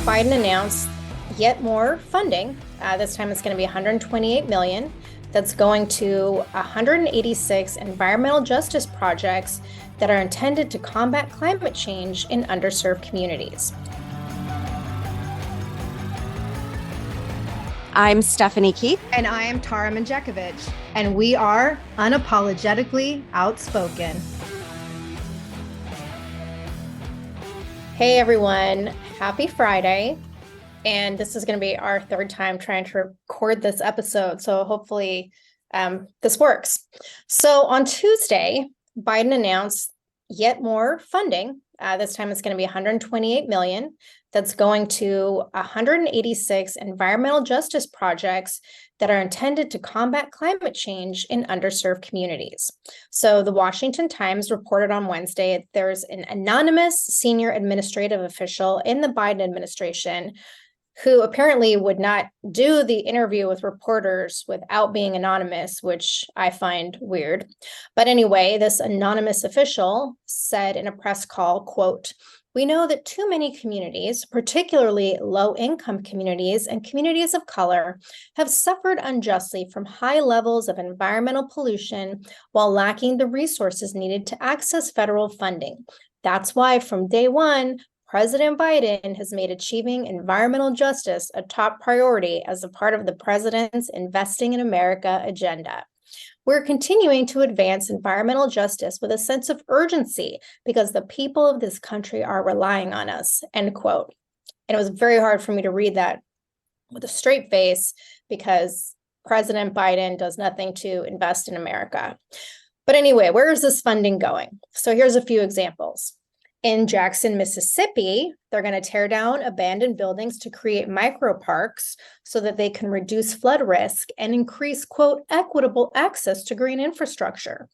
Biden announced yet more funding. This time it's going to be 128 million. That's going to 186 environmental justice projects that are intended to combat climate change in underserved communities. I'm Stephanie Keith. And I am Tara Manjekovic. And we are unapologetically outspoken. Hey everyone, happy Friday. And this is going to be our third time trying to record this episode. So hopefully this works. So on Tuesday, Biden announced yet more funding. This time it's going to be 128 million. That's going to 186 environmental justice projects that are intended to combat climate change in underserved communities. So the Washington Times reported on Wednesday there's an anonymous senior administrative official in the Biden administration who apparently would not do the interview with reporters without being anonymous, which I find weird. But anyway, this anonymous official said in a press call, quote, "We know that too many communities, particularly low-income communities and communities of color, have suffered unjustly from high levels of environmental pollution while lacking the resources needed to access federal funding. That's why from day one, President Biden has made achieving environmental justice a top priority as a part of the president's Investing in America agenda. We're continuing to advance environmental justice with a sense of urgency because the people of this country are relying on us," end quote. And it was very hard for me to read that with a straight face because President Biden does nothing to invest in America. But anyway, where is this funding going? So here's a few examples. In Jackson, Mississippi, they're going to tear down abandoned buildings to create microparks so that they can reduce flood risk and increase, quote, equitable access to green infrastructure.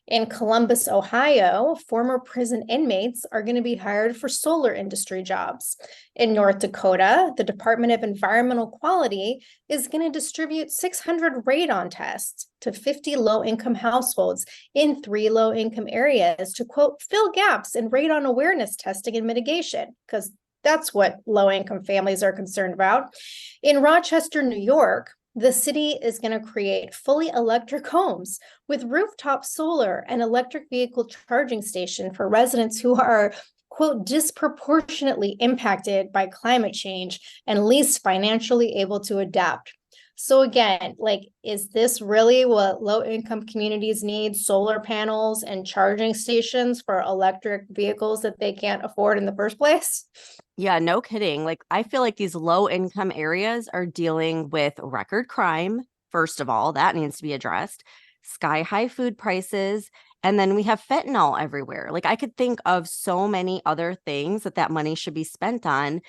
In Columbus, Ohio, former prison inmates are going to be hired for solar industry jobs. In North Dakota, the Department of Environmental Quality is going to distribute 600 radon tests to 50 low-income households in 3 low-income areas to, quote, fill gaps in radon awareness testing and mitigation, because that's what low-income families are concerned about. In Rochester, New York, the city is going to create fully electric homes with rooftop solar and electric vehicle charging station for residents who are, quote, disproportionately impacted by climate change and least financially able to adapt. So again, is this really what low-income communities need? Solar panels and charging stations for electric vehicles that they can't afford in the first place? Yeah, no kidding. I feel like these low income areas are dealing with record crime. First of all, that needs to be addressed. Sky high food prices. And then we have fentanyl everywhere. I could think of so many other things that money should be spent on.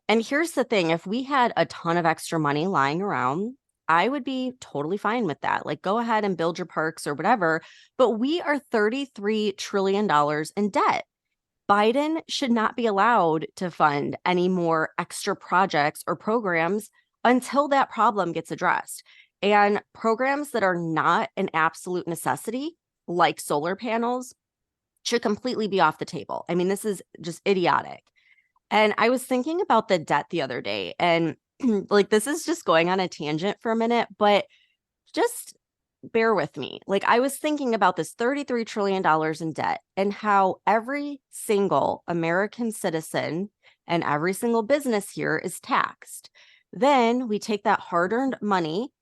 And here's the thing, if we had a ton of extra money lying around, I would be totally fine with that. Go ahead and build your parks or whatever. But we are $33 trillion in debt. Biden should not be allowed to fund any more extra projects or programs until that problem gets addressed. And programs that are not an absolute necessity, like solar panels, should completely be off the table. I mean, this is just idiotic. And I was thinking about the debt the other day, and this is just going on a tangent for a minute, but just bear with me. I was thinking about this $33 trillion in debt and how every single American citizen and every single business here is taxed. Then we take that hard-earned money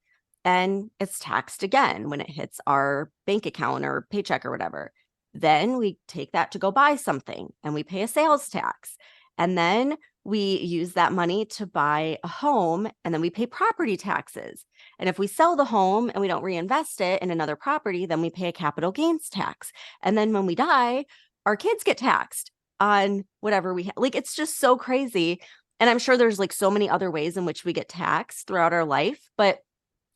and it's taxed again when it hits our bank account or paycheck or whatever. Then we take that to go buy something and we pay a sales tax. And then we use that money to buy a home and then we pay property taxes. And if we sell the home and we don't reinvest it in another property, then we pay a capital gains tax. And then when we die, our kids get taxed on whatever we have. It's just so crazy. And I'm sure there's so many other ways in which we get taxed throughout our life. But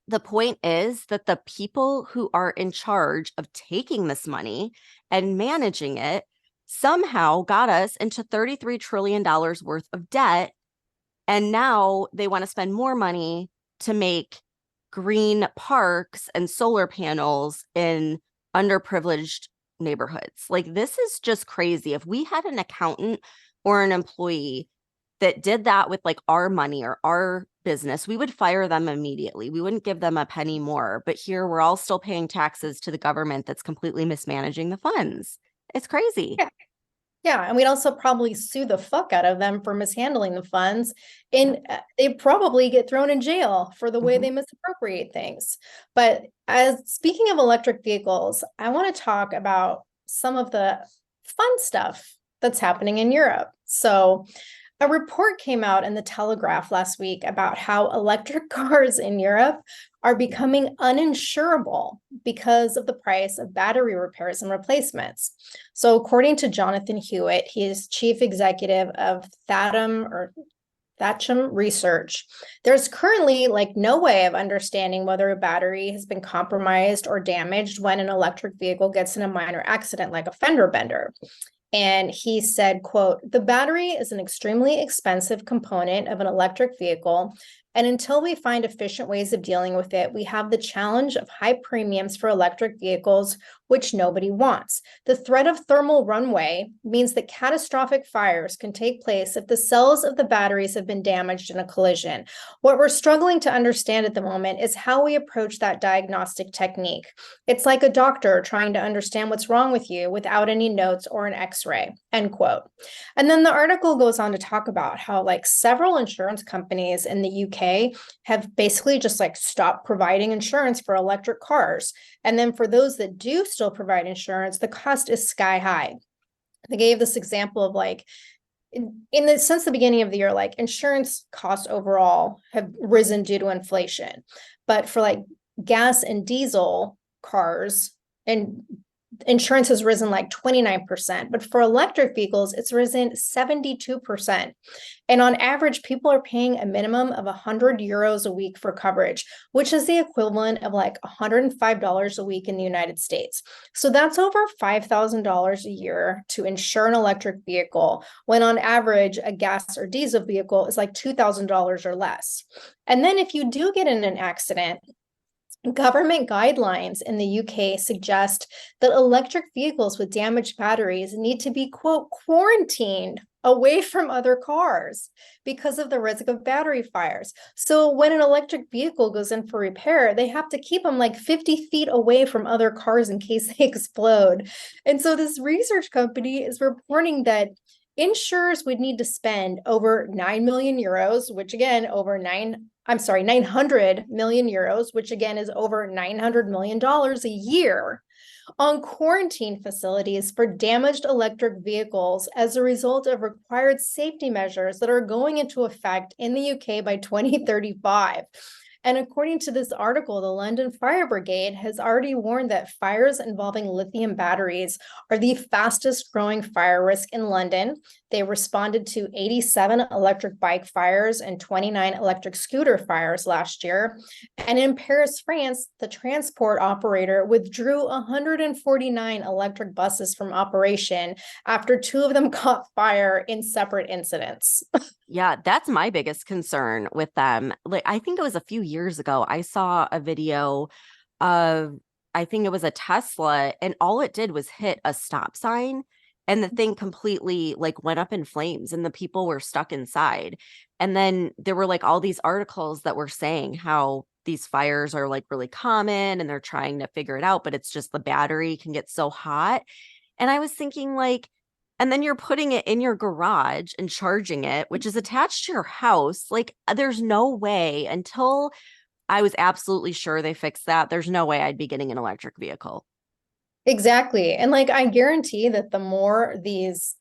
the point is that the people who are in charge of taking this money and managing it somehow got us into $33 trillion worth of debt. And now they want to spend more money to make green parks and solar panels in underprivileged neighborhoods. This is just crazy. If we had an accountant or an employee that did that with like our money or our business, we would fire them immediately. We wouldn't give them a penny more. But here we're all still paying taxes to the government that's completely mismanaging the funds. It's crazy. Yeah. Yeah, and we'd also probably sue the fuck out of them for mishandling the funds, and they probably get thrown in jail for the way they misappropriate things. But as speaking of electric vehicles, I want to talk about some of the fun stuff that's happening in Europe. So, a report came out in the Telegraph last week about how electric cars in Europe are becoming uninsurable because of the price of battery repairs and replacements. So, according to Jonathan Hewitt, he is chief executive of Thatcham Research. There's currently like no way of understanding whether a battery has been compromised or damaged when an electric vehicle gets in a minor accident like a fender bender. And he said, quote, "The battery is an extremely expensive component of an electric vehicle. And until we find efficient ways of dealing with it, we have the challenge of high premiums for electric vehicles, which nobody wants. The threat of thermal runaway means that catastrophic fires can take place if the cells of the batteries have been damaged in a collision. What we're struggling to understand at the moment is how we approach that diagnostic technique. It's like a doctor trying to understand what's wrong with you without any notes or an x-ray," end quote. And then the article goes on to talk about how like several insurance companies in the UK have basically just like stopped providing insurance for electric cars. And then for those that do still provide insurance, the cost is sky high. They gave this example of like, since the beginning of the year, like insurance costs overall have risen due to inflation. But for like gas and diesel cars, and insurance has risen like 29%, but for electric vehicles, it's risen 72%. And on average, people are paying a minimum of 100 euros a week for coverage, which is the equivalent of like $105 a week in the United States. So that's over $5,000 a year to insure an electric vehicle, when on average, a gas or diesel vehicle is like $2,000 or less. And then if you do get in an accident, government guidelines in the UK suggest that electric vehicles with damaged batteries need to be, quote, quarantined away from other cars because of the risk of battery fires. So when an electric vehicle goes in for repair, they have to keep them like 50 feet away from other cars in case they explode. And so this research company is reporting that insurers would need to spend over 9 million euros, which again, 900 million euros, which again is over $900 million a year on quarantine facilities for damaged electric vehicles as a result of required safety measures that are going into effect in the UK by 2035. And according to this article, the London Fire Brigade has already warned that fires involving lithium batteries are the fastest growing fire risk in London. They responded to 87 electric bike fires and 29 electric scooter fires last year. And in Paris, France, the transport operator withdrew 149 electric buses from operation after 2 of them caught fire in separate incidents. Yeah, that's my biggest concern with them. Like, I think it was a few years ago, I saw a video of, I think it was a Tesla, and all it did was hit a stop sign, and the thing completely like went up in flames, and the people were stuck inside. And then there were like all these articles that were saying how these fires are like really common and they're trying to figure it out, but it's just the battery can get so hot. And I was thinking like, and then you're putting it in your garage and charging it, which is attached to your house. Like, there's no way, until I was absolutely sure they fixed that, there's no way I'd be getting an electric vehicle. Exactly. And like, I guarantee that the more these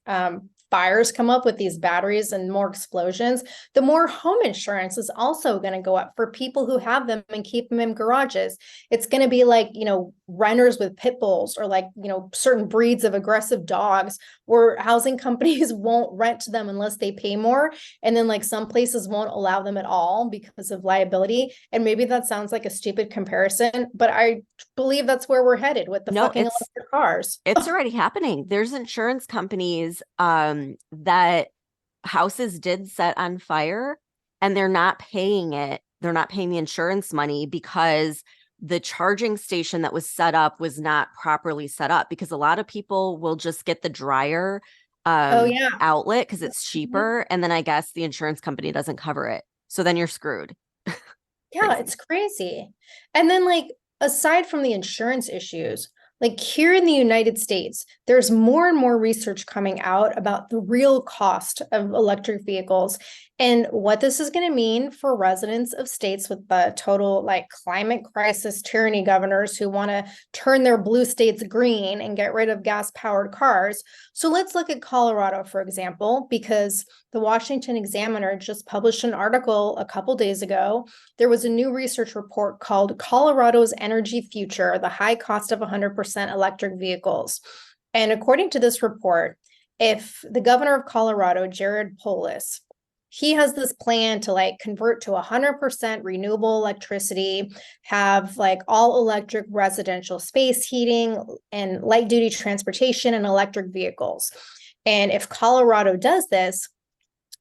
fires come up with these batteries and more explosions, the more home insurance is also going to go up for people who have them and keep them in garages. It's going to be like, renters with pit bulls, or like, certain breeds of aggressive dogs, where housing companies won't rent to them unless they pay more. And then like some places won't allow them at all because of liability. And maybe that sounds like a stupid comparison, but I believe that's where we're headed with the fucking electric cars. It's already happening. There's insurance companies that houses did set on fire, and they're not paying it. They're not paying the insurance money because the charging station that was set up was not properly set up, because a lot of people will just get the dryer Oh yeah. outlet because it's Mhm. cheaper. And then I guess the insurance company doesn't cover it. So then you're screwed. Yeah, Crazy. it's crazy. And then like aside from the insurance issues, like here in the United States, there's more and more research coming out about the real cost of electric vehicles and what this is going to mean for residents of states with the total like climate crisis tyranny governors who want to turn their blue states green and get rid of gas-powered cars. So let's look at Colorado, for example, because the Washington Examiner just published an article a couple days ago. There was a new research report called Colorado's Energy Future, the High Cost of 100% Electric Vehicles. And according to this report, if the governor of Colorado, Jared Polis, he has this plan to like convert to 100% renewable electricity, have like all electric residential space heating and light duty transportation and electric vehicles. And if Colorado does this,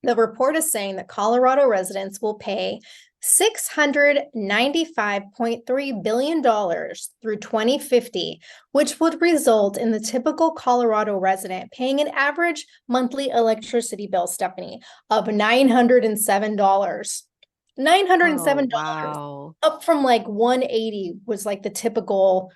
the report is saying that Colorado residents will pay $695.3 billion through 2050, which would result in the typical Colorado resident paying an average monthly electricity bill, Stephanie, of $907. Oh, $907, wow. up from like 180 was like the typical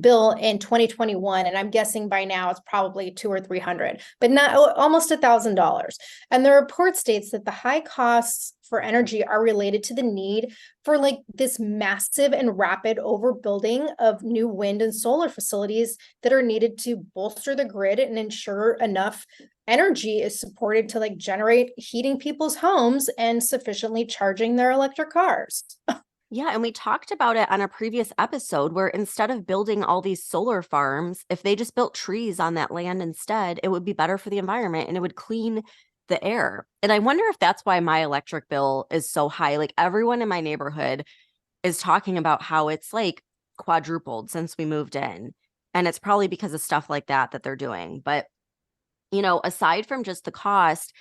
bill in 2021, and I'm guessing by now it's probably 200 or 300, but not almost $1,000. And the report states that the high costs for energy are related to the need for like this massive and rapid overbuilding of new wind and solar facilities that are needed to bolster the grid and ensure enough energy is supported to like generate heating people's homes and sufficiently charging their electric cars. Yeah, and we talked about it on a previous episode where instead of building all these solar farms, if they just built trees on that land instead, it would be better for the environment and it would clean the air. And I wonder if that's why my electric bill is so high. Like everyone in my neighborhood is talking about how it's like quadrupled since we moved in. And it's probably because of stuff like that that they're doing. But, aside from just the cost,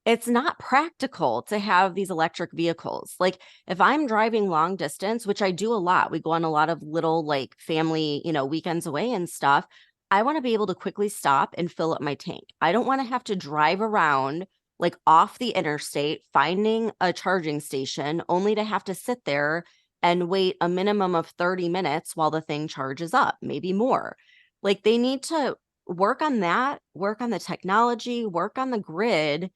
it's not practical to have these electric vehicles. Like if I'm driving long distance, which I do a lot, we go on a lot of little like family, weekends away and stuff. I want to be able to quickly stop and fill up my tank. I don't want to have to drive around like off the interstate, finding a charging station only to have to sit there and wait a minimum of 30 minutes while the thing charges up, maybe more. Like they need to work on that, work on the technology, work on the grid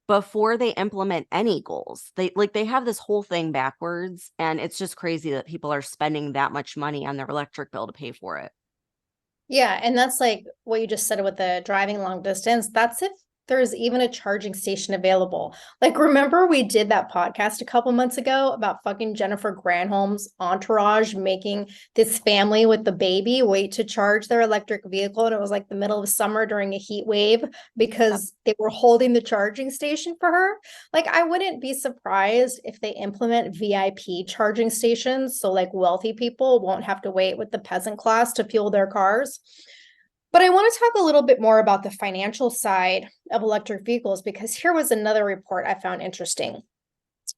before they implement any goals. They have this whole thing backwards, and it's just crazy that people are spending that much money on their electric bill to pay for it. Yeah, and that's like what you just said with the driving long distance. That's if there's even a charging station available. Like, remember we did that podcast a couple months ago about fucking Jennifer Granholm's entourage making this family with the baby wait to charge their electric vehicle, and it was like the middle of summer during a heat wave Yep. because they were holding the charging station for her. Like, I wouldn't be surprised if they implement VIP charging stations so like wealthy people won't have to wait with the peasant class to fuel their cars. But I want to talk a little bit more about the financial side of electric vehicles because here was another report I found interesting.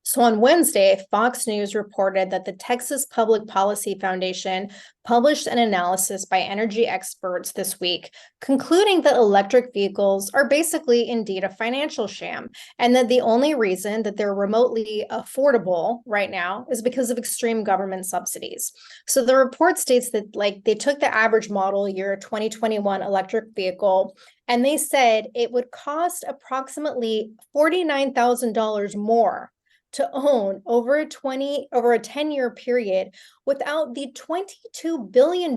So on Wednesday, Fox News reported that the Texas Public Policy Foundation published an analysis by energy experts this week, concluding that electric vehicles are basically indeed a financial sham, and that the only reason that they're remotely affordable right now is because of extreme government subsidies. So the report states that like they took the average model year 2021 electric vehicle and they said it would cost approximately $49,000 more to own over a 10-year period without the $22 billion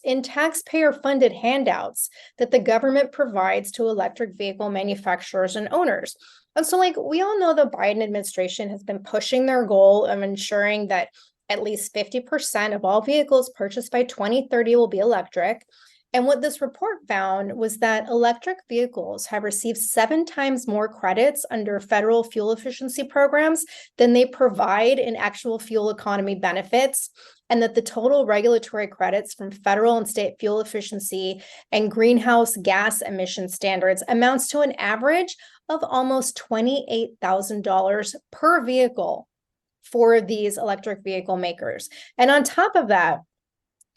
in taxpayer funded handouts that the government provides to electric vehicle manufacturers and owners. And so like we all know the Biden administration has been pushing their goal of ensuring that at least 50% of all vehicles purchased by 2030 will be electric. And what this report found was that electric vehicles have received 7 times more credits under federal fuel efficiency programs than they provide in actual fuel economy benefits, and that the total regulatory credits from federal and state fuel efficiency and greenhouse gas emission standards amounts to an average of almost $28,000 per vehicle for these electric vehicle makers. And on top of that,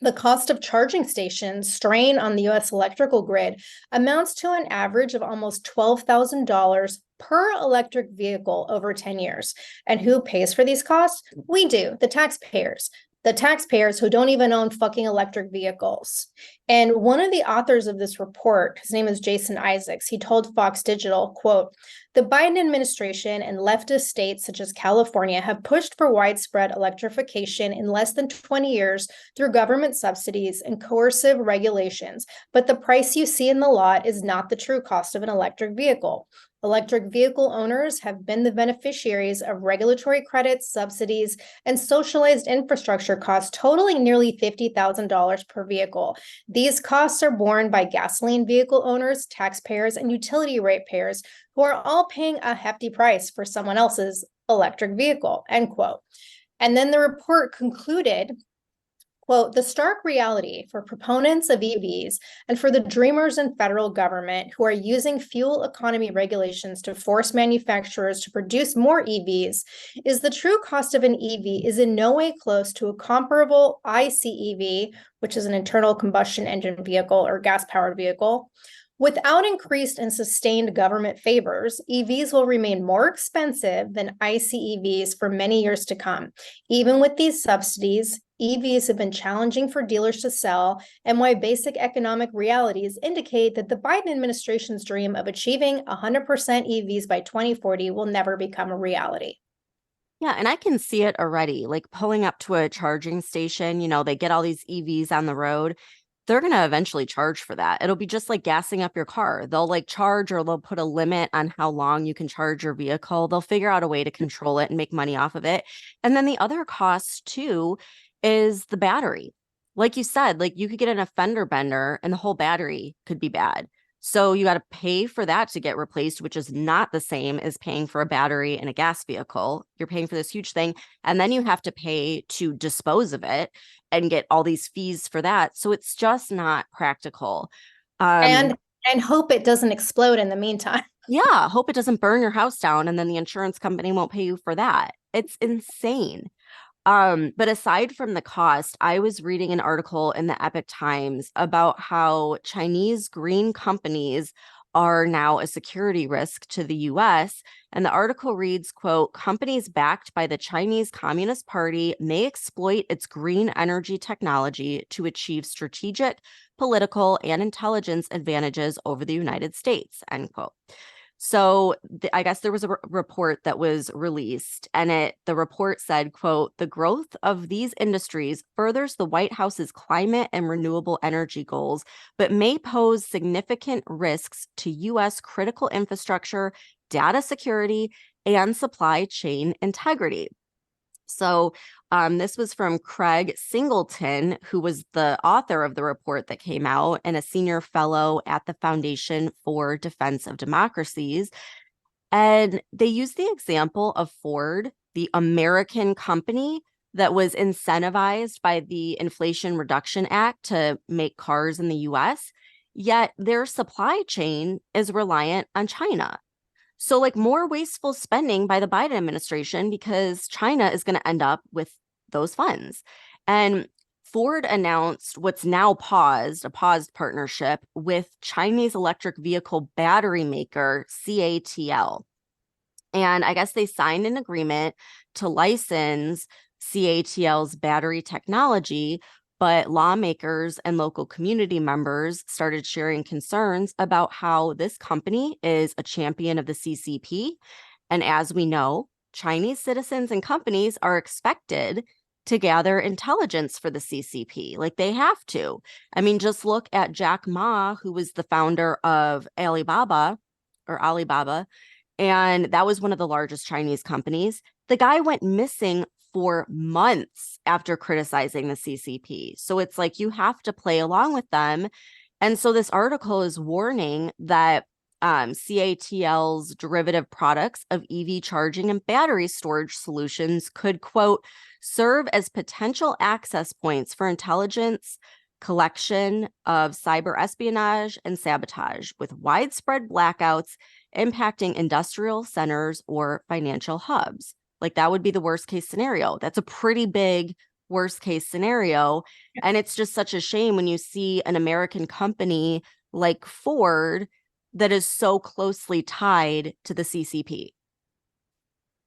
The cost of charging stations strain on the US electrical grid amounts to an average of almost $12,000 per electric vehicle over 10 years. And who pays for these costs? We do, the taxpayers. The taxpayers who don't even own fucking electric vehicles. And one of the authors of this report, his name is Jason Isaacs, he told Fox Digital, quote, "The Biden administration and leftist states such as California have pushed for widespread electrification in less than 20 years through government subsidies and coercive regulations, but the price you see in the lot is not the true cost of an electric vehicle. Electric vehicle owners have been the beneficiaries of regulatory credits, subsidies, and socialized infrastructure costs totaling nearly $50,000 per vehicle. These costs are borne by gasoline vehicle owners, taxpayers, and utility ratepayers, who are all paying a hefty price for someone else's electric vehicle," end quote. And then the report concluded, quote, "The stark reality for proponents of EVs and for the dreamers in federal government who are using fuel economy regulations to force manufacturers to produce more EVs is the true cost of an EV is in no way close to a comparable ICEV, which is an internal combustion engine vehicle or gas-powered vehicle. Without increased and sustained government favors, EVs will remain more expensive than ICEVs for many years to come. Even with these subsidies, EVs have been challenging for dealers to sell, and why basic economic realities indicate that the Biden administration's dream of achieving 100% EVs by 2040 will never become a reality." Yeah, and I can see it already, like pulling up to a charging station, they get all these EVs on the road. They're going to eventually charge for that. It'll be just like gassing up your car. They'll like charge, or they'll put a limit on how long you can charge your vehicle. They'll figure out a way to control it and make money off of it. And then the other cost too is the battery. Like you said, like you could get in a fender bender and the whole battery could be bad. So you got to pay for that to get replaced, which is not the same as paying for a battery in a gas vehicle. You're paying for this huge thing, and then you have to pay to dispose of it and get all these fees for that. So it's just not practical. And hope it doesn't explode in the meantime. Yeah, hope it doesn't burn your house down and then the insurance company won't pay you for that. It's insane. But aside from the cost, I was reading an article in the Epic Times about how Chinese green companies are now a security risk to the US. And the article reads, quote, "Companies backed by the Chinese Communist Party may exploit its green energy technology to achieve strategic, political, and intelligence advantages over the United States," end quote. So I guess there was a report that was released, and the report said, quote, "The growth of these industries furthers the White House's climate and renewable energy goals, but may pose significant risks to U.S. critical infrastructure, data security, and supply chain integrity." So this was from Craig Singleton, who was the author of the report that came out and a senior fellow at the Foundation for Defense of Democracies. And they used the example of Ford, the American company that was incentivized by the Inflation Reduction Act to make cars in the US, yet their supply chain is reliant on China. So like more wasteful spending by the Biden administration because China is going to end up with those funds. And Ford announced what's now a paused partnership with Chinese electric vehicle battery maker CATL. And I guess they signed an agreement to license CATL's battery technology, but lawmakers and local community members started sharing concerns about how this company is a champion of the CCP. And as we know, Chinese citizens and companies are expected to gather intelligence for the CCP. Like they have to. I mean, just look at Jack Ma, who was the founder of Alibaba, and that was one of the largest Chinese companies. The guy went missing for months after criticizing the CCP. So it's like you have to play along with them. And so this article is warning that CATL's derivative products of EV charging and battery storage solutions could, quote, "serve as potential access points for intelligence collection of cyber espionage and sabotage, with widespread blackouts impacting industrial centers or financial hubs." Like that would be the worst case scenario. That's a pretty big worst case scenario. And it's just such a shame when you see an American company like Ford that is so closely tied to the CCP.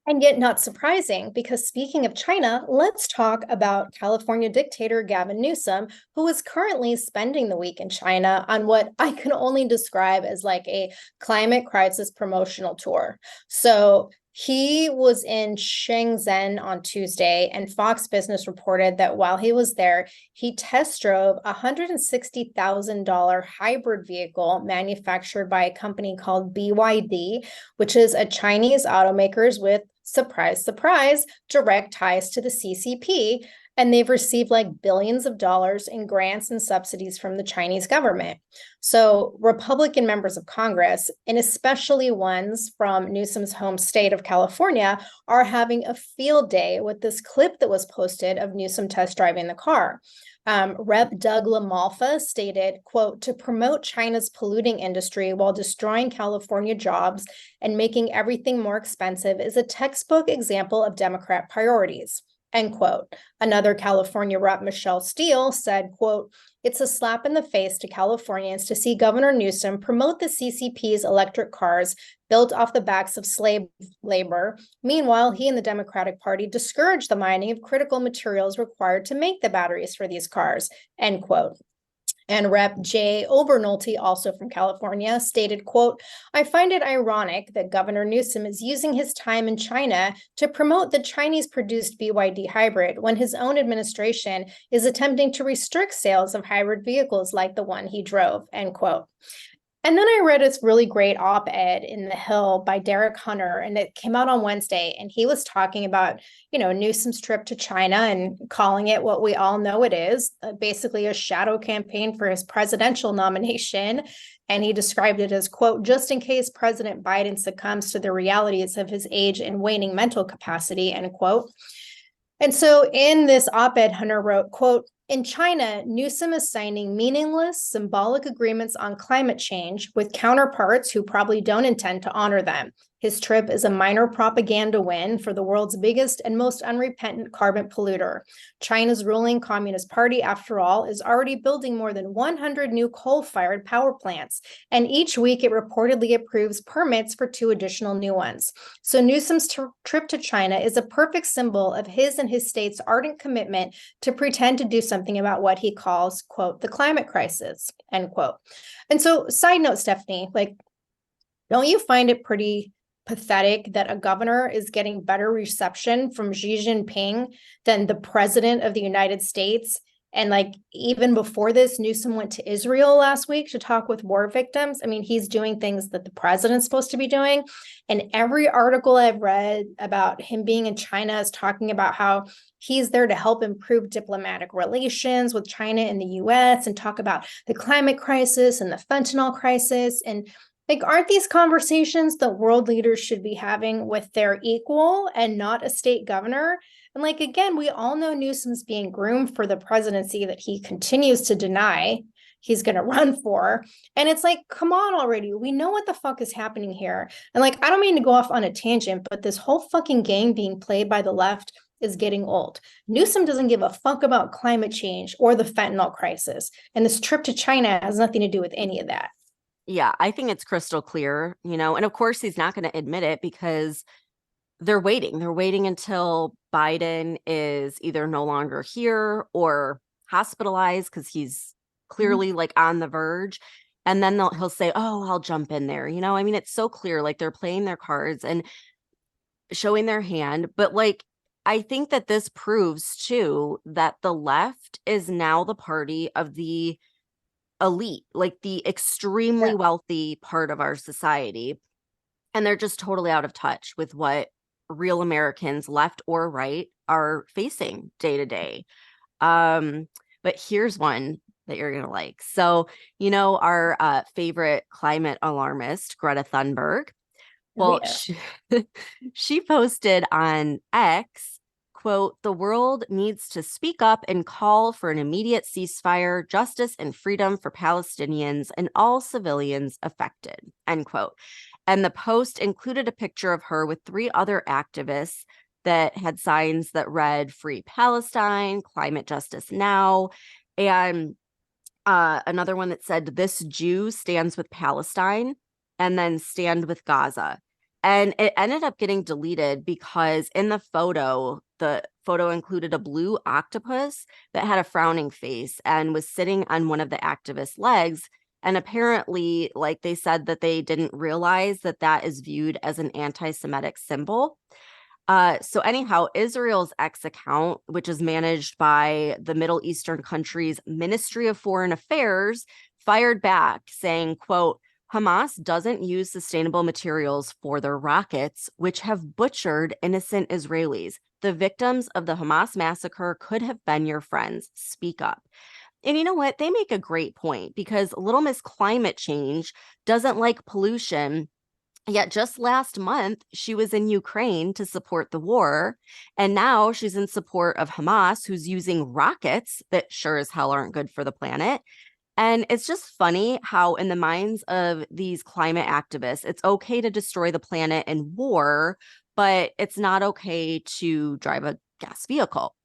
And yet not surprising, because speaking of China, let's talk about California dictator Gavin Newsom, who is currently spending the week in China on what I can only describe as like a climate crisis promotional tour. So he was in Shenzhen on Tuesday, and Fox Business reported that while he was there, he test drove a $160,000 hybrid vehicle manufactured by a company called BYD, which is a Chinese automakers with, surprise, surprise, direct ties to the CCP. And they've received like billions of dollars in grants and subsidies from the Chinese government. So Republican members of Congress, and especially ones from Newsom's home state of California, are having a field day with this clip that was posted of Newsom test driving the car. Rep. Doug LaMalfa stated, quote, "To promote China's polluting industry while destroying California jobs and making everything more expensive is a textbook example of Democrat priorities." End quote. Another California rep, Michelle Steele, said, quote, "It's a slap in the face to Californians to see Governor Newsom promote the CCP's electric cars built off the backs of slave labor. Meanwhile, he and the Democratic Party discourage the mining of critical materials required to make the batteries for these cars." End quote. And Rep. Jay Obernolte, also from California, stated, quote, "I find it ironic that Governor Newsom is using his time in China to promote the Chinese-produced BYD hybrid when his own administration is attempting to restrict sales of hybrid vehicles like the one he drove," end quote. And then I read this really great op-ed in The Hill by Derek Hunter, and it came out on Wednesday, and he was talking about, Newsom's trip to China and calling it what we all know it is, basically a shadow campaign for his presidential nomination. And he described it as, quote, "just in case President Biden succumbs to the realities of his age and waning mental capacity," end quote. And so in this op-ed, Hunter wrote, quote, "In China, Newsom is signing meaningless, symbolic agreements on climate change with counterparts who probably don't intend to honor them. His trip is a minor propaganda win for the world's biggest and most unrepentant carbon polluter. China's ruling Communist Party, after all, is already building more than 100 new coal-fired power plants, and each week it reportedly approves permits for 2 additional new ones. So Newsom's trip to China is a perfect symbol of his and his state's ardent commitment to pretend to do something about what he calls, quote, the climate crisis," end quote. And so, side note, Stephanie, like, don't you find it pretty pathetic that a governor is getting better reception from Xi Jinping than the president of the United States? And like, even before this, Newsom went to Israel last week to talk with war victims. I mean, he's doing things that the president's supposed to be doing. And every article I've read about him being in China is talking about how he's there to help improve diplomatic relations with China and the US and talk about the climate crisis and the fentanyl crisis. And like, aren't these conversations that world leaders should be having with their equal and not a state governor? And like, again, we all know Newsom's being groomed for the presidency that he continues to deny he's going to run for. And it's like, come on already. We know what the fuck is happening here. And like, I don't mean to go off on a tangent, but this whole fucking game being played by the left is getting old. Newsom doesn't give a fuck about climate change or the fentanyl crisis. And this trip to China has nothing to do with any of that. Yeah, I think it's crystal clear, and of course he's not going to admit it because they're waiting. They're waiting until Biden is either no longer here or hospitalized because he's clearly like on the verge. And then he'll say, "Oh, I'll jump in there." I mean, it's so clear, like they're playing their cards and showing their hand. But like, I think that this proves too that the left is now the party of the elite, like the extremely wealthy part of our society. And they're just totally out of touch with what real Americans, left or right, are facing day to day. But here's one that you're going to like. So, our favorite climate alarmist, Greta Thunberg. Well, she posted on X, quote, "The world needs to speak up and call for an immediate ceasefire, justice, and freedom for Palestinians and all civilians affected," end quote. And the post included a picture of her with 3 other activists that had signs that read Free Palestine, Climate Justice Now, and another one that said This Jew Stands with Palestine, and then Stand with Gaza. And it ended up getting deleted because in the photo included a blue octopus that had a frowning face and was sitting on one of the activists' legs. And apparently, like, they said that they didn't realize that that is viewed as an anti-Semitic symbol. So anyhow, Israel's X account, which is managed by the Middle Eastern country's Ministry of Foreign Affairs, fired back saying, quote, Hamas doesn't use sustainable materials for their rockets, which have butchered innocent Israelis. The victims of the Hamas massacre could have been your friends. Speak up. And you know what? They make a great point because Little Miss Climate Change doesn't like pollution. Yet just last month, she was in Ukraine to support the war. And now she's in support of Hamas, who's using rockets that sure as hell aren't good for the planet. And it's just funny how in the minds of these climate activists, it's okay to destroy the planet in war, but it's not okay to drive a gas vehicle.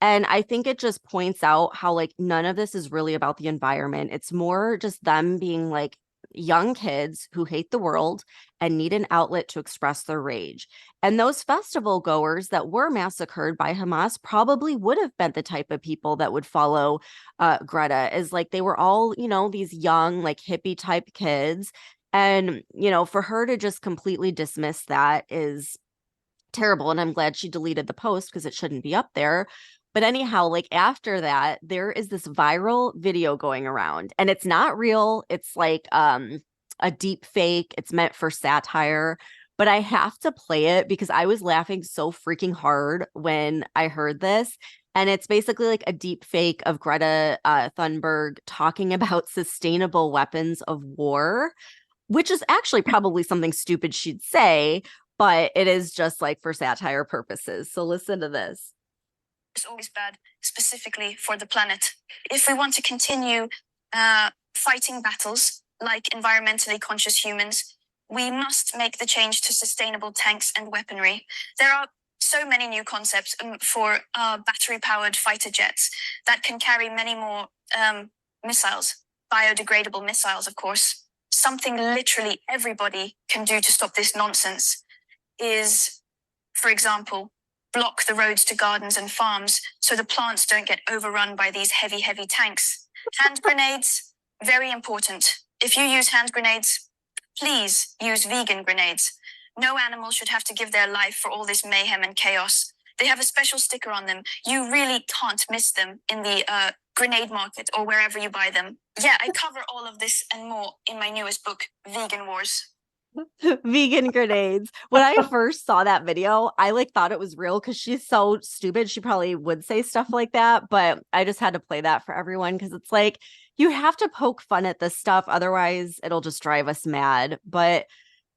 And I think it just points out how like none of this is really about the environment. It's more just them being like young kids who hate the world and need an outlet to express their rage. And those festival goers that were massacred by Hamas probably would have been the type of people that would follow Greta, is like they were all, you know, these young, like hippie type kids. And, you know, for her to just completely dismiss that is terrible. And I'm glad she deleted the post because it shouldn't be up there. But anyhow, like after that, there is this viral video going around and it's not real. It's like a deep fake. It's meant for satire, but I have to play it because I was laughing so freaking hard when I heard this. And it's basically like a deep fake of Greta Thunberg talking about sustainable weapons of war, which is actually probably something stupid she'd say, but it is just like for satire purposes. So listen to this. It's always bad, specifically for the planet. If we want to continue fighting battles like environmentally conscious humans, we must make the change to sustainable tanks and weaponry. There are so many new concepts for battery-powered fighter jets that can carry many more missiles, biodegradable missiles, of course. Something literally everybody can do to stop this nonsense is, for example, block the roads to gardens and farms so the plants don't get overrun by these heavy, heavy tanks. Hand grenades, very important. If you use hand grenades, please use vegan grenades. No animal should have to give their life for all this mayhem and chaos. They have a special sticker on them. You really can't miss them in the grenade market or wherever you buy them. Yeah, I cover all of this and more in my newest book, Vegan Wars. Vegan grenades. When I first saw that video, I like thought it was real because she's so stupid. She probably would say stuff like that, but I just had to play that for everyone because it's like you have to poke fun at this stuff, otherwise it'll just drive us mad. But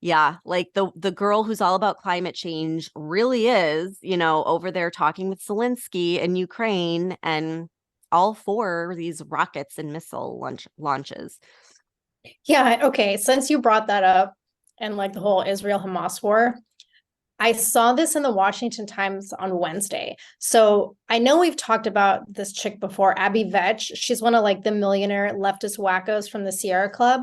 yeah, like the girl who's all about climate change really is, you know, over there talking with Zelensky in Ukraine and all for these rockets and missile launches. Yeah, okay. Since you brought that up, and like the whole Israel-Hamas war, I saw this in the Washington Times on Wednesday. So I know we've talked about this chick before, Abby Vetch. She's one of like the millionaire leftist wackos from the Sierra Club.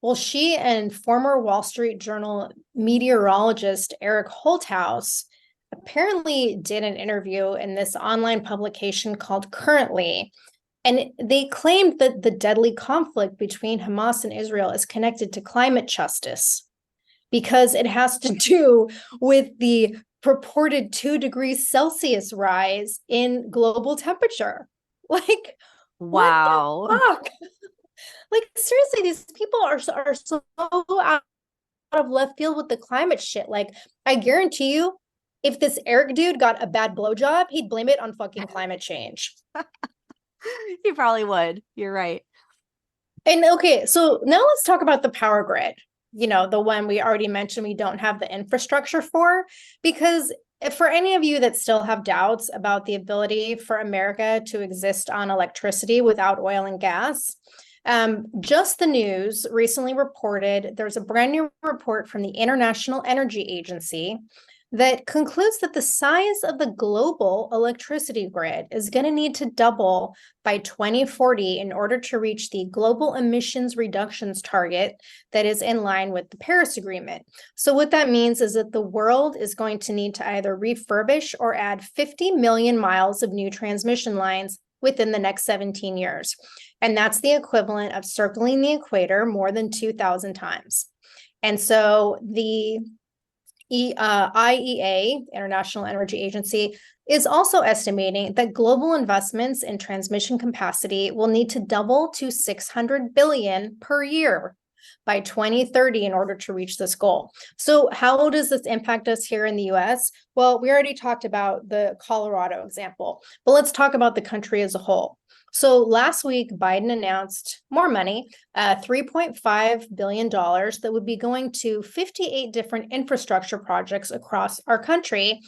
Well, she and former Wall Street Journal meteorologist Eric Holthouse apparently did an interview in this online publication called Currently. And they claimed that the deadly conflict between Hamas and Israel is connected to climate justice, because it has to do with the purported 2 degrees Celsius rise in global temperature. Like, wow. What the fuck? Like, seriously, these people are so out of left field with the climate shit. Like, I guarantee you, if this Eric dude got a bad blowjob, he'd blame it on fucking climate change. He probably would. You're right. And okay, so now let's talk about the power grid. You know, the one we already mentioned we don't have the infrastructure for, because for any of you that still have doubts about the ability for America to exist on electricity without oil and gas, Just the News recently reported there's a brand new report from the International Energy Agency that concludes that the size of the global electricity grid is going to need to double by 2040 in order to reach the global emissions reductions target that is in line with the Paris Agreement. So what that means is that the world is going to need to either refurbish or add 50 million miles of new transmission lines within the next 17 years. And that's the equivalent of circling the equator more than 2,000 times. And so the IEA, International Energy Agency, is also estimating that global investments in transmission capacity will need to double to 600 billion per year by 2030 in order to reach this goal. So how does this impact us here in the US? Well, we already talked about the Colorado example, but let's talk about the country as a whole. So last week, Biden announced more money, $3.5 billion that would be going to 58 different infrastructure projects across our country.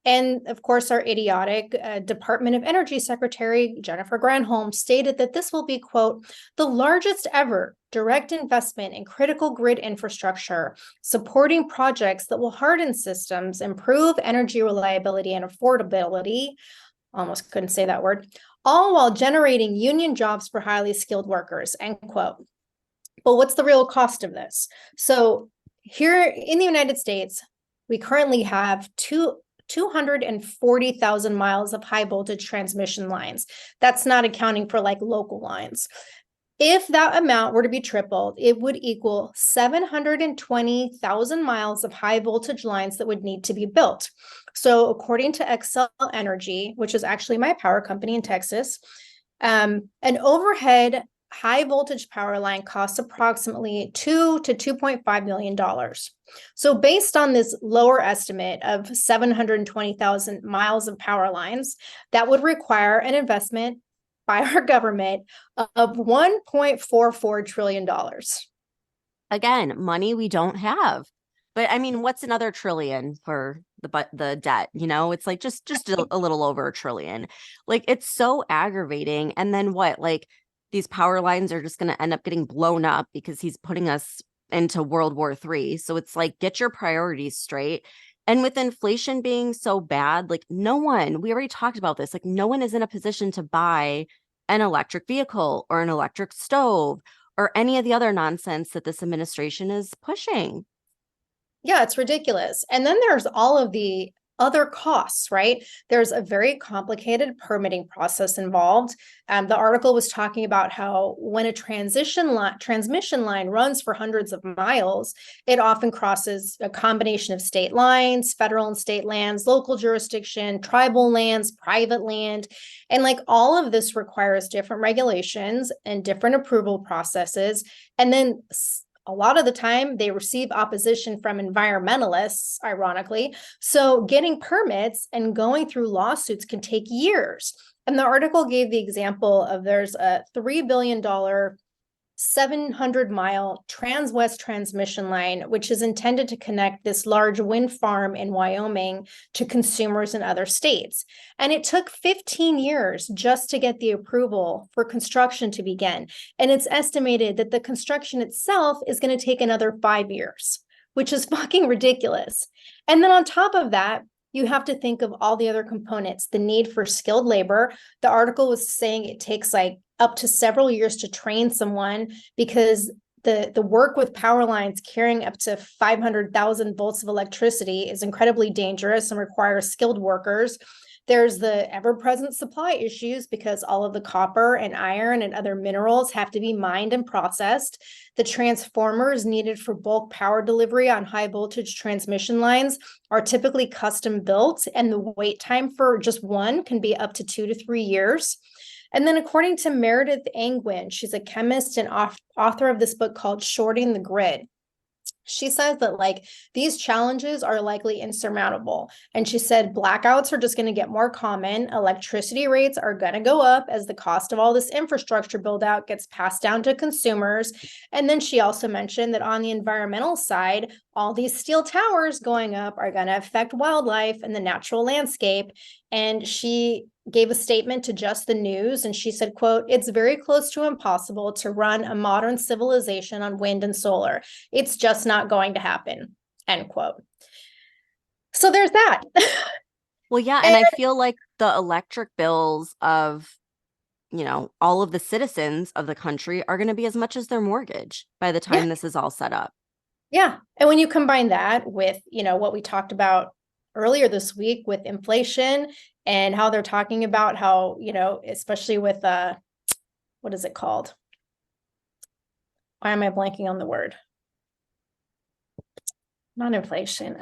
And of course, our idiotic Department of Energy Secretary, Jennifer Granholm, stated that this will be, quote, the largest ever direct investment in critical grid infrastructure, supporting projects that will harden systems, improve energy reliability and affordability. Almost couldn't say that word, all while generating union jobs for highly skilled workers, end quote. But what's the real cost of this? So here in the United States, we currently have 240,000 miles of high voltage transmission lines. That's not accounting for like local lines. If that amount were to be tripled, it would equal 720,000 miles of high voltage lines that would need to be built. So according to Xcel Energy, which is actually my power company in Texas, an overhead high voltage power line costs approximately $2 to $2.5 million. So based on this lower estimate of 720,000 miles of power lines, that would require an investment by our government of $1.44 trillion. Again, money we don't have. But I mean, what's another trillion for the debt? You know, it's like just a little over $1 trillion. Like, it's so aggravating. And then what? Like, these power lines are just going to end up getting blown up because he's putting us into World War III. So it's like, get your priorities straight. And with inflation being so bad, like we already talked about this, like no one is in a position to buy an electric vehicle or an electric stove or any of the other nonsense that this administration is pushing. Yeah, it's ridiculous. And then there's all of the other costs, right? There's a very complicated permitting process involved. The article was talking about how when a transmission line runs for hundreds of miles, it often crosses a combination of state lines, federal and state lands, local jurisdiction, tribal lands, private land. And like all of this requires different regulations and different approval processes. And then a lot of the time they receive opposition from environmentalists, ironically. So getting permits and going through lawsuits can take years. And the article gave the example of there's a $3 billion 700-mile trans-west transmission line, which is intended to connect this large wind farm in Wyoming to consumers in other states. And it took 15 years just to get the approval for construction to begin. And it's estimated that the construction itself is going to take another 5 years, which is fucking ridiculous. And then on top of that, you have to think of all the other components, the need for skilled labor. The article was saying it takes like up to several years to train someone because the work with power lines carrying up to 500,000 volts of electricity is incredibly dangerous and requires skilled workers. There's the ever-present supply issues because all of the copper and iron and other minerals have to be mined and processed. The transformers needed for bulk power delivery on high voltage transmission lines are typically custom built, and the wait time for just one can be up to 2 to 3 years. And then according to Meredith Angwin, she's a chemist and author of this book called Shorting the Grid. She says that like these challenges are likely insurmountable. And she said blackouts are just going to get more common. Electricity rates are going to go up as the cost of all this infrastructure build out gets passed down to consumers. And then she also mentioned that on the environmental side, all these steel towers going up are going to affect wildlife and the natural landscape. And she gave a statement to Just the News, and she said, quote, "It's very close to impossible to run a modern civilization on wind and solar. It's just not going to happen," end quote. So there's that. Well, yeah, and I feel like the electric bills of, all of the citizens of the country are going to be as much as their mortgage by the time this is all set up. Yeah. And when you combine that with, what we talked about earlier this week with inflation and how they're talking about how, especially with what is it called? Why am I blanking on the word? Not inflation,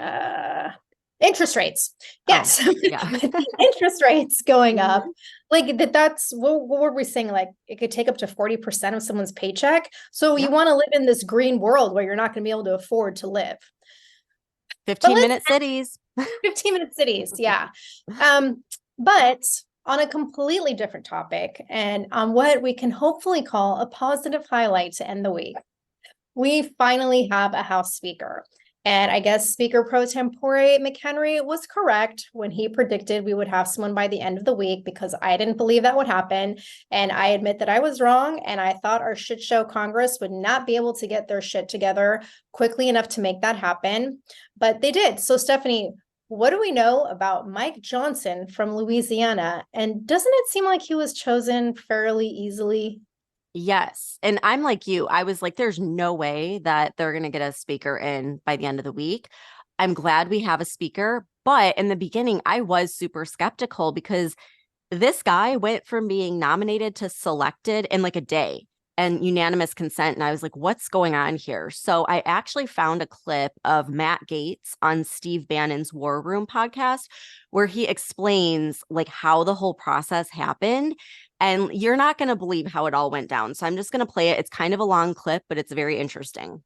interest rates. Yes. Yeah. Interest rates going up. Mhm. Like that's what were we saying? Like it could take up to 40% of someone's paycheck. So you Yep. want to live in this green world where you're not going to be able to afford to live. 15-minute cities. 15-minute cities, yeah. But on a completely different topic and on what we can hopefully call a positive highlight to end the week, we finally have a House Speaker. And I guess Speaker Pro Tempore McHenry was correct when he predicted we would have someone by the end of the week, because I didn't believe that would happen. And I admit that I was wrong. And I thought our shit show Congress would not be able to get their shit together quickly enough to make that happen. But they did. So, Stephanie, what do we know about Mike Johnson from Louisiana? And doesn't it seem like he was chosen fairly easily? Yes. And I'm like you. I was like, there's no way that they're going to get a speaker in by the end of the week. I'm glad we have a speaker. But in the beginning, I was super skeptical because this guy went from being nominated to selected in like a day and unanimous consent. And I was like, what's going on here? So I actually found a clip of Matt Gaetz on Steve Bannon's War Room podcast where he explains like how the whole process happened. And you're not going to believe how it all went down. So I'm just going to play it. It's kind of a long clip, but it's very interesting.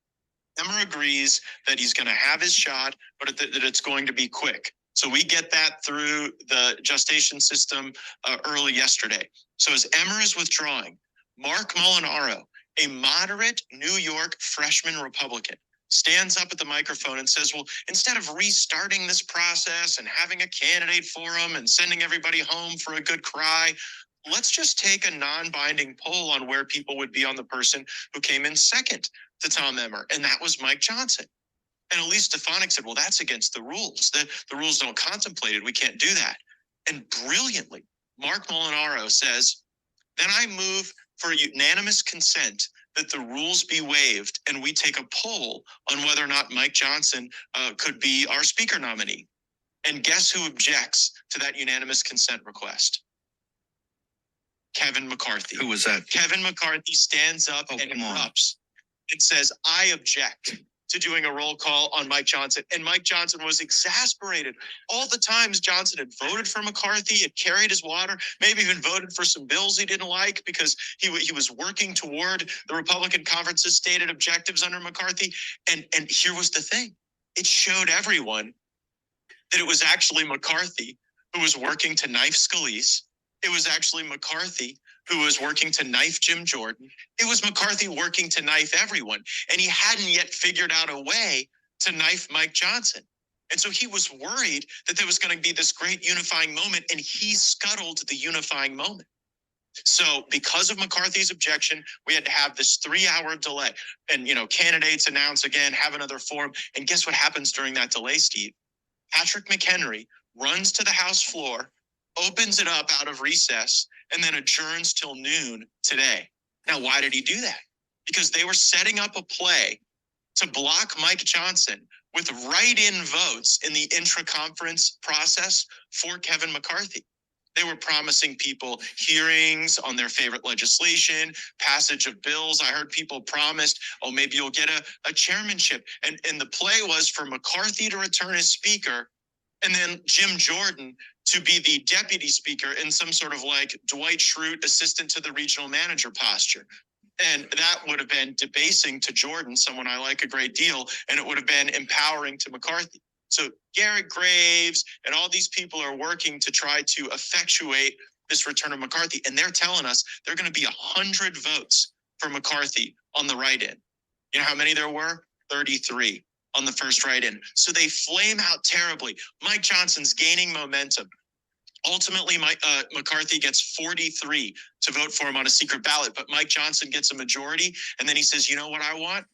Emmer agrees that he's going to have his shot, but that it's going to be quick. So we get that through the gestation system early yesterday. So as Emmer is withdrawing, Mark Molinaro, a moderate New York freshman Republican, stands up at the microphone and says, well, instead of restarting this process and having a candidate forum and sending everybody home for a good cry, let's just take a non-binding poll on where people would be on the person who came in second to Tom Emmer. And that was Mike Johnson. And Elise Stefanik said, well, that's against the rules. The rules don't contemplate it. We can't do that. And brilliantly, Mark Molinaro says, then I move for unanimous consent that the rules be waived and we take a poll on whether or not Mike Johnson could be our speaker nominee. And guess who objects to that unanimous consent request? Kevin McCarthy. Who was that? Kevin McCarthy stands up and erupts and says, I object to doing a roll call on Mike Johnson. And Mike Johnson was exasperated. All the times Johnson had voted for McCarthy, had carried his water, maybe even voted for some bills he didn't like because he was working toward the Republican conference's stated objectives under McCarthy. And here was the thing. It showed everyone that it was actually McCarthy who was working to knife Scalise. It was actually McCarthy who was working to knife Jim Jordan. It was McCarthy working to knife everyone. And he hadn't yet figured out a way to knife Mike Johnson. And so he was worried that there was going to be this great unifying moment, and he scuttled the unifying moment. So because of McCarthy's objection, we had to have this 3-hour delay. And, candidates announce again, have another forum. And guess what happens during that delay, Steve? Patrick McHenry runs to the House floor, opens it up out of recess, and then adjourns till noon today. Now, why did he do that? Because they were setting up a play to block Mike Johnson with write-in votes in the intra-conference process for Kevin McCarthy. They were promising people hearings on their favorite legislation, passage of bills. I heard people promised, maybe you'll get a chairmanship. And the play was for McCarthy to return as speaker, and then Jim Jordan to be the deputy speaker in some sort of like Dwight Schrute assistant to the regional manager posture. And that would have been debasing to Jordan, someone I like a great deal, and it would have been empowering to McCarthy. So Garrett Graves and all these people are working to try to effectuate this return of McCarthy. And they're telling us they're going to be 100 votes for McCarthy on the write-in. You know how many there were? 33. On the first write-in. So they flame out terribly. Mike Johnson's gaining momentum. Ultimately, McCarthy gets 43 to vote for him on a secret ballot, but Mike Johnson gets a majority. And then he says, you know what I want?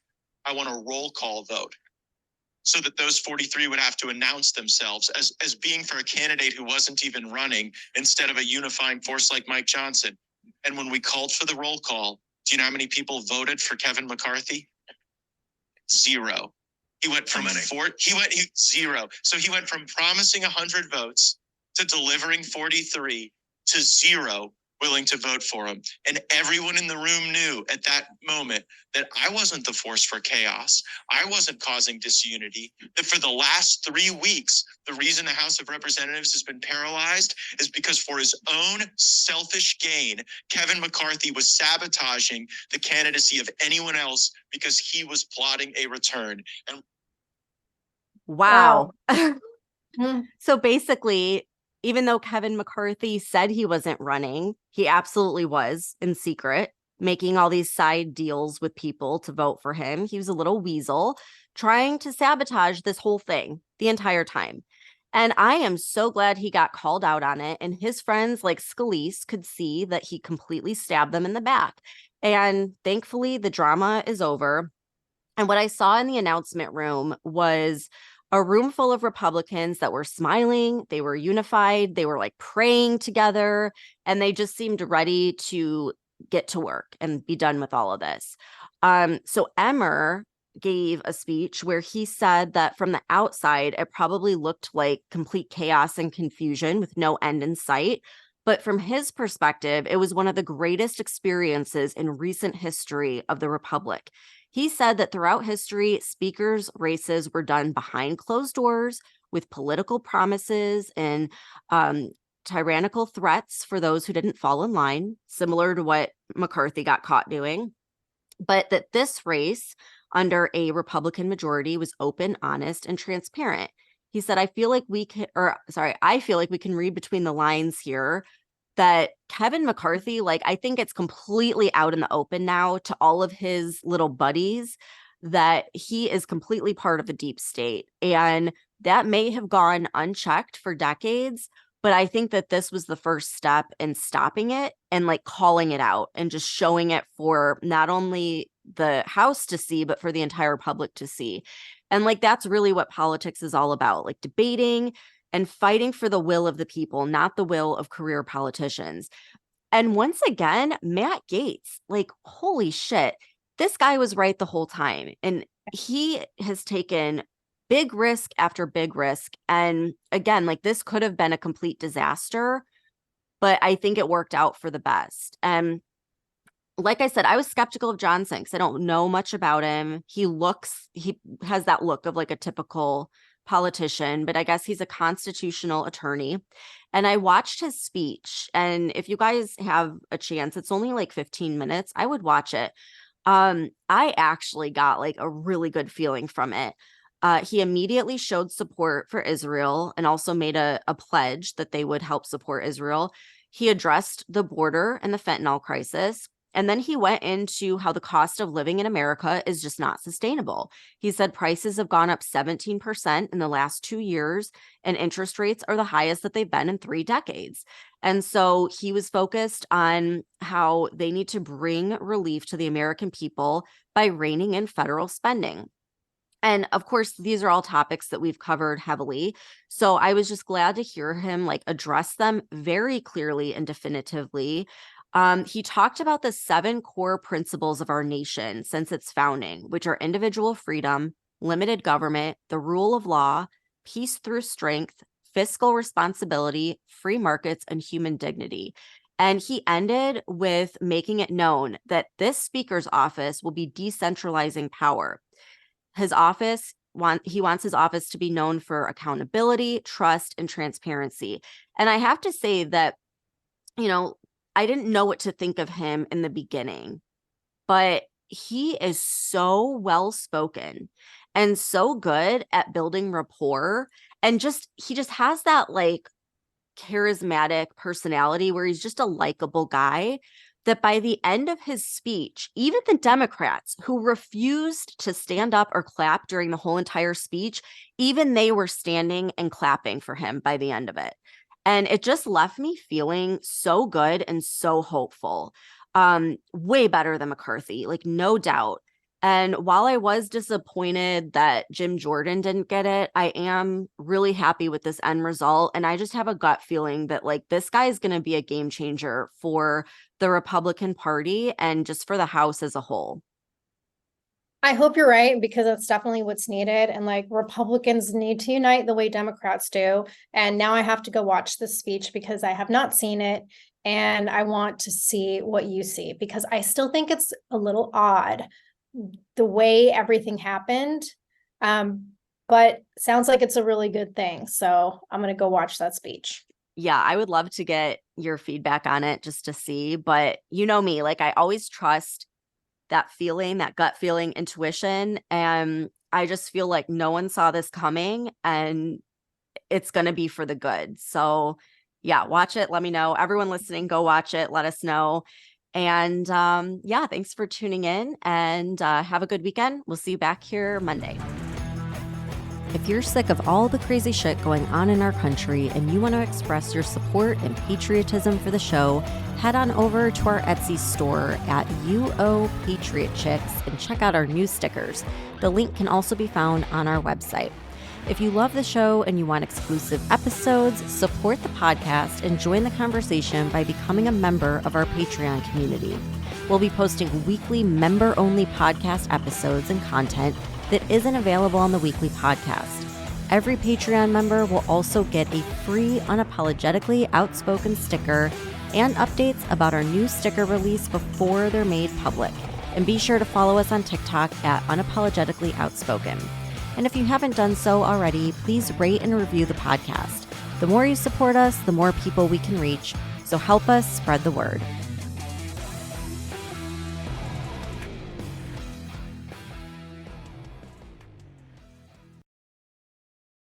I want a roll call vote. so that those 43 would have to announce themselves as being for a candidate who wasn't even running instead of a unifying force like Mike Johnson. And when we called for the roll call, do you know how many people voted for Kevin McCarthy? 0. He went from zero. So he went from promising 100 votes to delivering 43 to 0 willing to vote for him. And everyone in the room knew at that moment that I wasn't the force for chaos. I wasn't causing disunity. That for the last 3 weeks, the reason the House of Representatives has been paralyzed is because for his own selfish gain, Kevin McCarthy was sabotaging the candidacy of anyone else because he was plotting a return. And Wow. Mm. So basically, even though Kevin McCarthy said he wasn't running, he absolutely was in secret, making all these side deals with people to vote for him. He was a little weasel trying to sabotage this whole thing the entire time. And I am so glad he got called out on it. And his friends like Scalise could see that he completely stabbed them in the back. And thankfully, the drama is over. And what I saw in the announcement room was a room full of Republicans that were smiling, they were unified, they were like praying together, and they just seemed ready to get to work and be done with all of this. So Emmer gave a speech where he said that from the outside, it probably looked like complete chaos and confusion with no end in sight. But from his perspective, it was one of the greatest experiences in recent history of the Republic. He said that throughout history, speakers' races were done behind closed doors with political promises and tyrannical threats for those who didn't fall in line, similar to what McCarthy got caught doing. But that this race under a Republican majority was open, honest, and transparent. He said, I feel like we can read between the lines here that Kevin McCarthy, like, I think it's completely out in the open now to all of his little buddies that he is completely part of the deep state. And that may have gone unchecked for decades, but I think that this was the first step in stopping it and like calling it out and just showing it for not only the House to see, but for the entire public to see. And like, that's really what politics is all about, like debating and fighting for the will of the people, not the will of career politicians. And once again, Matt Gaetz, like, holy shit, this guy was right the whole time. And he has taken big risk after big risk. And again, like, this could have been a complete disaster, but I think it worked out for the best. And like I said, I was skeptical of Johnson because I don't know much about him. He has that look of like a typical politician, but I guess he's a constitutional attorney. And I watched his speech. And if you guys have a chance, it's only like 15 minutes. I would watch it. I actually got like a really good feeling from it. He immediately showed support for Israel and also made a pledge that they would help support Israel. He addressed the border and the fentanyl crisis. And then he went into how the cost of living in America is just not sustainable. He said prices have gone up 17% in the last 2 years, and interest rates are the highest that they've been in 3 decades. And so he was focused on how they need to bring relief to the American people by reining in federal spending. And of course, these are all topics that we've covered heavily. So I was just glad to hear him like address them very clearly and definitively. He talked about the 7 core principles of our nation since its founding, which are individual freedom, limited government, the rule of law, peace through strength, fiscal responsibility, free markets, and human dignity. And he ended with making it known that this speaker's office will be decentralizing power. His office, he wants his office to be known for accountability, trust, and transparency. And I have to say that, you know, I didn't know what to think of him in the beginning, but he is so well spoken and so good at building rapport. And he just has that like charismatic personality where he's just a likable guy that by the end of his speech, even the Democrats who refused to stand up or clap during the whole entire speech, even they were standing and clapping for him by the end of it. And it just left me feeling so good and so hopeful. Way better than McCarthy, like no doubt. And while I was disappointed that Jim Jordan didn't get it, I am really happy with this end result. And I just have a gut feeling that like this guy is going to be a game changer for the Republican Party and just for the House as a whole. I hope you're right, because that's definitely what's needed. And like Republicans need to unite the way Democrats do. And now I have to go watch this speech because I have not seen it. And I want to see what you see, because I still think it's a little odd the way everything happened. But sounds like it's a really good thing. So I'm going to go watch that speech. Yeah, I would love to get your feedback on it just to see. But you know me, like I always trust that feeling, that gut feeling, intuition. And I just feel like no one saw this coming and it's going to be for the good. So yeah, watch it. Let me know. Everyone listening, go watch it. Let us know. And yeah, thanks for tuning in and have a good weekend. We'll see you back here Monday. If you're sick of all the crazy shit going on in our country and you want to express your support and patriotism for the show, head on over to our Etsy store at UO Patriot Chicks and check out our new stickers. The link can also be found on our website. If you love the show and you want exclusive episodes, support the podcast and join the conversation by becoming a member of our Patreon community. We'll be posting weekly member-only podcast episodes and content that isn't available on the weekly podcast. Every Patreon member will also get a free Unapologetically Outspoken sticker and updates about our new sticker release before they're made public. And be sure to follow us on TikTok at Unapologetically Outspoken. And if you haven't done so already, please rate and review the podcast. The more you support us, the more people we can reach. So help us spread the word.